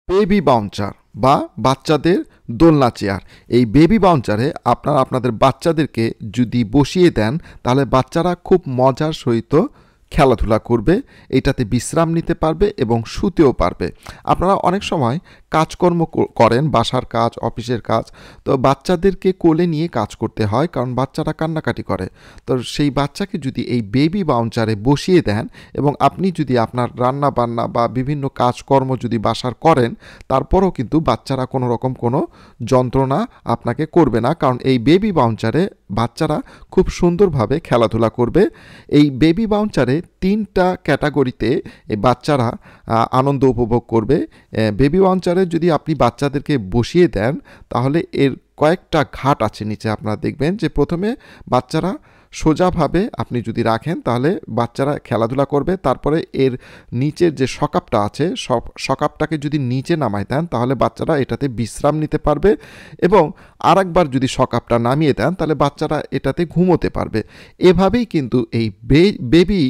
Baby bouncer বা বাচ্চাদের দোলনা চেয়ার। এই বেবি বাউন্সারে আপনারা আপনাদের বাচ্চাদেরকে যদি বসিয়ে দেন তাহলে বাচ্চারা খুব মজার সহিত খেলাধুলা করবে, এটাতে বিশ্রাম নিতে পারবে এবং শুতেও পারবে। আপনারা অনেক সময় কাজকর্ম করেন, বাসার কাজ, অফিসের কাজ, তো বাচ্চাদেরকে কোলে নিয়ে কাজ করতে হয় কারণ বাচ্চারা কান্নাকাটি করে। তো সেই বাচ্চাকে যদি এই বেবি বাউন্সারে বসিয়ে দেন এবং আপনি যদি আপনার রান্না বান্না বা বিভিন্ন কাজকর্ম যদি বাসার করেন, তারপরও কিন্তু বাচ্চারা কোনো রকম কোনো যন্ত্রণা আপনাকে করবে না, কারণ এই বেবি বাউন্সারে বাচ্চারা খুব সুন্দরভাবে খেলাধুলা করবে। এই বেবি বাউন্সারে 3টা ক্যাটাগরিতে এই বাচ্চারা আনন্দ উপভোগ করবে। বেবি বাউন্সারে যদি আপনি বাচ্চাদেরকে বসিয়ে দেন তাহলে এর কয়েকটা ঘাট আছে নিচে, আপনারা দেখবেন যে প্রথমে বাচ্চারা সোজাভাবে আপনি যদি রাখেন তাহলে বাচ্চারা খেলাধুলা করবে। তারপরে এর নিচের যে সকাপটা আছে সকাপটাকে যদি নিচে নামায় দেন তাহলে বাচ্চারা এটাতে বিশ্রাম নিতে পারবে, এবং আরেকবার যদি সকাপটা নামিয়ে দেন তাহলে বাচ্চারা এটাতে ঘুমোতে পারবে। এভাবেই কিন্তু এই বেবি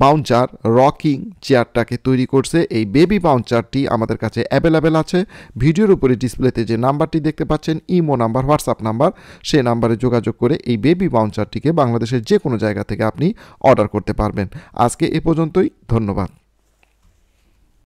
বাউন্সার রকিং চেয়ারটাকে তৈরি করছে। এই বেবি বাউন্সারটি আমাদের কাছে অ্যাভেলেবেল আছে। ভিডিওর উপরে ডিসপ্লেতে যে নাম্বারটি দেখতে পাচ্ছেন, ইমো নাম্বার, হোয়াটসঅ্যাপ নাম্বার, সেই নাম্বারে যোগাযোগ করে এই বেবি বাউন্সারটিকে বাংলাদেশের যে কোনো জায়গা থেকে আপনি অর্ডার করতে পারবেন। আজকে এ পর্যন্তই, ধন্যবাদ।